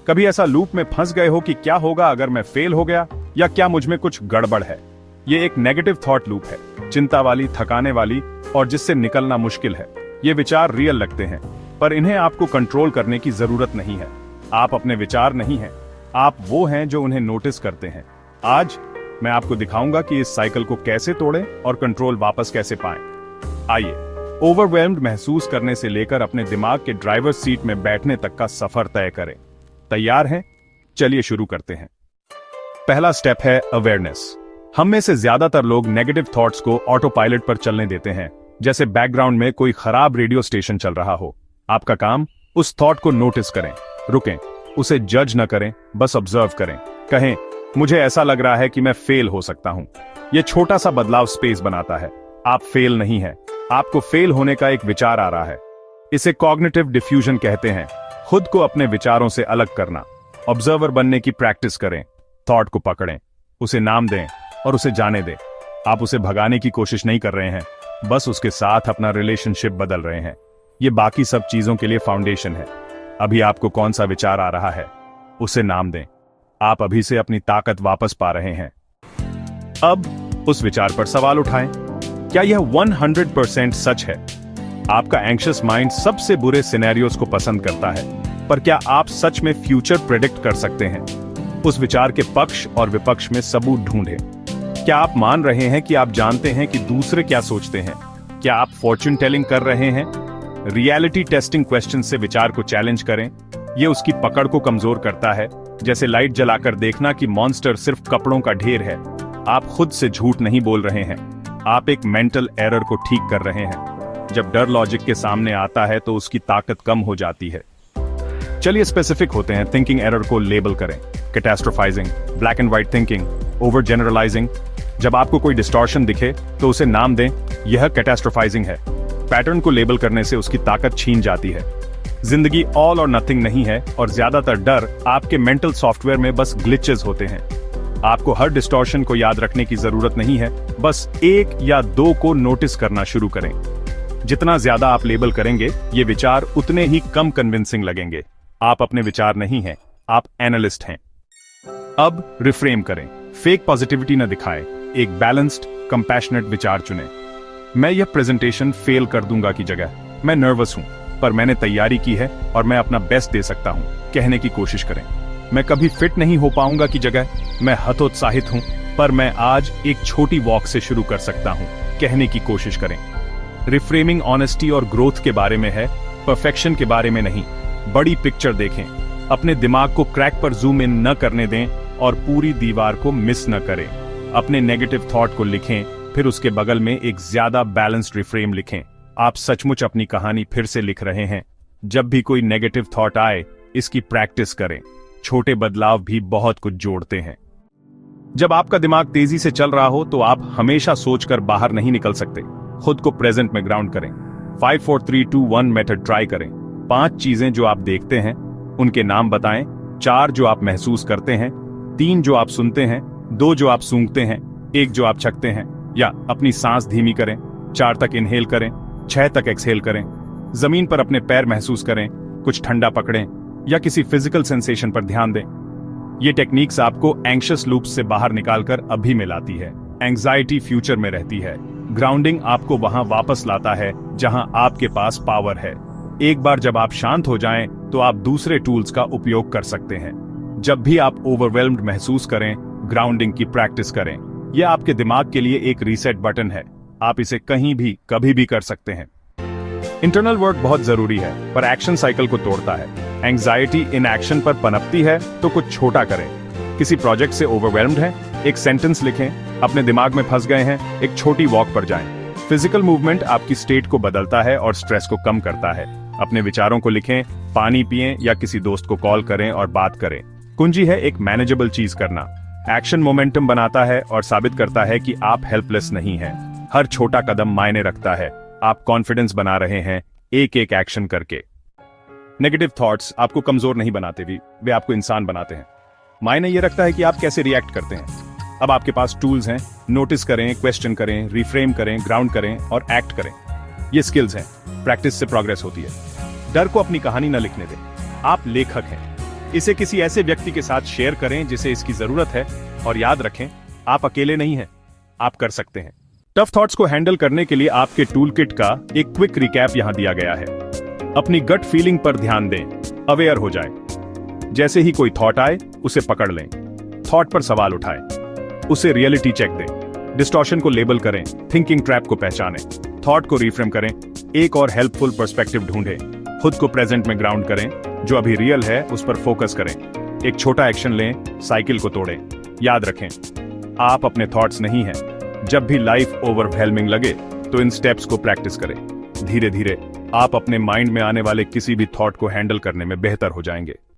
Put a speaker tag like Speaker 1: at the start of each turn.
Speaker 1: कभी ऐसा लूप में फंस गए हो कि क्या होगा अगर मैं फेल हो गया, या क्या मुझ में कुछ गड़बड़ है। ये एक नेगेटिव थॉट लूप है, चिंता वाली, थकाने वाली और जिससे निकलना मुश्किल है। ये विचार रियल लगते हैं, पर इन्हें आपको कंट्रोल करने की जरूरत नहीं है। आप अपने विचार नहीं हैं, आप वो हैं जो उन्हें नोटिस करते हैं। आज मैं आपको दिखाऊंगा कि इस साइकिल को कैसे तोड़ें और कंट्रोल वापस कैसे पाएं। आइए, ओवरवेल्म्ड महसूस करने से लेकर अपने दिमाग के ड्राइवर सीट में बैठने तक का सफर तय करें। तैयार हैं? चलिए शुरू करते हैं। पहला स्टेप है अवेयरनेस। हम में से ज्यादातर लोग नेगेटिव थॉट्स को ऑटो पायलट पर चलने देते हैं, जैसे बैकग्राउंड में कोई खराब रेडियो स्टेशन चल रहा हो। आपका काम उस थॉट को नोटिस करें, रुकें, उसे जज न करें, बस ऑब्जर्व करें। कहें, मुझे ऐसा लग रहा है कि मैं फेल हो सकता हूं। यह छोटा सा बदलाव स्पेस बनाता है। आप फेल नहीं हैं, आपको फेल होने का एक विचार आ रहा है। इसे कॉग्निटिव डिफ्यूजन कहते हैं। खुद को अपने विचारों से अलग करना। ऑब्जर्वर बनने की प्रैक्टिस करें। थॉट को पकड़ें, उसे नाम दें और उसे जाने दें। आप उसे भगाने की कोशिश नहीं कर रहे हैं, बस उसके साथ अपना रिलेशनशिप बदल रहे हैं। ये बाकी सब चीजों के लिए फाउंडेशन है। अभी आपको कौन सा विचार आ रहा है, उसे नाम दें। आप अभी से अपनी ताकत वापस पा रहे हैं। अब उस विचार पर सवाल उठाएं, क्या यह 100% सच है? आपका एंग्शियस माइंड सबसे बुरे सिनेरियोज को पसंद करता है, पर क्या आप सच में फ्यूचर प्रेडिक्ट कर सकते हैं? उस विचार के पक्ष और विपक्ष में सबूत ढूंढें। क्या आप मान रहे हैं कि आप जानते हैं कि दूसरे क्या सोचते हैं? क्या आप फॉर्च्यून टेलिंग कर रहे हैं? रियलिटी टेस्टिंग क्वेश्चन से विचार को चैलेंज करें। यह उसकी पकड़ को कमजोर करता है, जैसे लाइट जलाकर देखना कि मॉन्स्टर सिर्फ कपड़ों का ढेर है। आप खुद से झूठ नहीं बोल रहे हैं, आप एक मेंटल एरर को ठीक कर रहे हैं। जब डर लॉजिक के सामने आता है तो उसकी ताकत कम हो जाती है। चलिए स्पेसिफिक होते हैं। थिंकिंग एरर को लेबल करें। Catastrophizing, black and white thinking, overgeneralizing. जब आपको कोई डिस्टॉर्शन दिखे तो उसे नाम दें, यह कैटास्ट्रोफाइजिंग है। पैटर्न को लेबल करने से उसकी ताकत छीन जाती है। जिंदगी ऑल और नथिंग नहीं है, और ज्यादातर डर आपके मेंटल सॉफ्टवेयर में बस ग्लिचेस होते हैं। आपको हर डिस्टॉर्शन को याद रखने की जरूरत नहीं है, बस एक या दो को नोटिस करना शुरू करें। जितना ज्यादा आप लेबल करेंगे, ये विचार उतने ही कम कन्विंसिंग लगेंगे। आप अपने विचार नहीं हैं, आप एनालिस्ट हैं। अब रिफ्रेम करें। फेक पॉजिटिविटी न दिखाएं, एक बैलेंस्ड, कंपैशनेट विचार चुनें। मैं यह प्रेजेंटेशन फेल कर दूंगा की जगह, मैं नर्वस हूं, पर मैंने तैयारी की है और मैं अपना बेस्ट दे सकता हूं, कहने की कोशिश करें। मैं कभी फिट नहीं हो पाऊंगा की जगह, मैं हतोत्साहित हूं, पर मैं आज एक छोटी वॉक से शुरू कर सकता हूं, कहने की कोशिश करें। रिफ्रेमिंग ऑनेस्टी और ग्रोथ के बारे में है, परफेक्शन के बारे में नहीं। बड़ी पिक्चर देखें, अपने दिमाग को क्रैक पर जूम इन न करने दें और पूरी दीवार को मिस न करें। अपने नेगेटिव थॉट को लिखें, फिर उसके बगल में एक ज्यादा बैलेंस्ड रिफ्रेम लिखें। आप सचमुच अपनी कहानी फिर से लिख रहे हैं। जब भी कोई नेगेटिव थॉट आए, इसकी प्रैक्टिस करें। छोटे बदलाव भी बहुत कुछ जोड़ते हैं। जब आपका दिमाग तेजी से चल रहा हो तो आप हमेशा सोचकर बाहर नहीं निकल सकते। खुद को प्रेजेंट में ग्राउंड करें। 5 4 3 2 1 मेथड ट्राई करें। 5 चीजें जो आप देखते हैं उनके नाम बताएं। 4 जो आप महसूस करते हैं, 3 जो आप सुनते हैं, 2 जो आप सूंघते हैं, 1 जो आप चखते हैं। या अपनी सांस धीमी करें, 4 तक इनहेल करें, 6 तक एक्सहेल करें। जमीन पर अपने पैर महसूस करें, कुछ ठंडा पकड़ें या किसी फिजिकल सेंसेशन पर ध्यान दें। ये टेक्निक्स आपको एंग्शियस लूप से बाहर निकालकर अभी में लाती है। एंग्जाइटी फ्यूचर में रहती है। ग्राउंडिंग आपको वहां वापस लाता है जहां आपके पास पावर है। एक बार जब आप शांत हो जाएं, तो आप दूसरे टूल्स का उपयोग कर सकते हैं। जब भी आप ओवरवेल्म्ड महसूस करें, ग्राउंडिंग की प्रैक्टिस करें। यह आपके दिमाग के लिए एक रीसेट बटन है। आप इसे कहीं भी कभी भी कर सकते हैं। इंटरनल वर्क बहुत जरूरी है, पर एक्शन साइकिल को तोड़ता है। एंग्जाइटी इन एक्शन पर पनपती है तो कुछ छोटा करें। किसी प्रोजेक्ट से ओवरवेल्म्ड हैं, एक सेंटेंस लिखें। अपने दिमाग में फंस गए हैं, एक छोटी वॉक पर जाएं। फिजिकल मूवमेंट आपकी स्टेट को बदलता है और स्ट्रेस को कम करता है। अपने विचारों को लिखें, पानी पिएं या किसी दोस्त को कॉल करें और बात करें। कुंजी है एक मैनेजेबल चीज करना। एक्शन मोमेंटम बनाता है और साबित करता है कि आप हेल्पलेस नहीं हैं। हर छोटा कदम मायने रखता है। आप कॉन्फिडेंस बना रहे हैं एक एक एक्शन करके। नेगेटिव थॉट्स आपको कमजोर नहीं बनाते भी, वे आपको इंसान बनाते हैं। मायने ये रखता है कि आप कैसे रिएक्ट करते हैं। अब आपके पास टूल्स हैं। नोटिस करें, क्वेश्चन करें, रिफ्रेम करें, ग्राउंड करें और एक्ट करें। ये स्किल्स हैं। प्रैक्टिस से प्रोग्रेस होती है। डर को अपनी कहानी न लिखने दें। आप लेखक हैं। इसे किसी ऐसे व्यक्ति के साथ शेयर करें जिसे इसकी जरूरत है, और याद रखें, आप अकेले नहीं हैं, आप कर सकते हैं। टफ थॉट्स को हैंडल करने के लिए आपके टूल किट का एक क्विक रिकैप यहां दिया गया है। अपनी गट फीलिंग पर ध्यान दें, अवेयर हो जाएं। जैसे ही कोई थॉट आए, उसे पकड़ लें। थॉट पर सवाल उठाएं, उसे रियलिटी चेक दें। डिस्टॉर्शन को लेबल करें, थिंकिंग ट्रैप को पहचानें। थॉट को रिफ्रेम करें, एक और हेल्पफुल पर्सपेक्टिव ढूंढें। खुद को प्रेजेंट में ग्राउंड करें, जो अभी रियल है उस पर फोकस करें। एक छोटा एक्शन लें, साइकिल को तोड़ें। याद रखें, आप अपने थॉट्स नहीं हैं। जब भी लाइफ ओवरवेलमिंग लगे तो इन स्टेप्स को प्रैक्टिस करें। धीरे धीरे आप अपने माइंड में आने वाले किसी भी थॉट को हैंडल करने में बेहतर हो जाएंगे।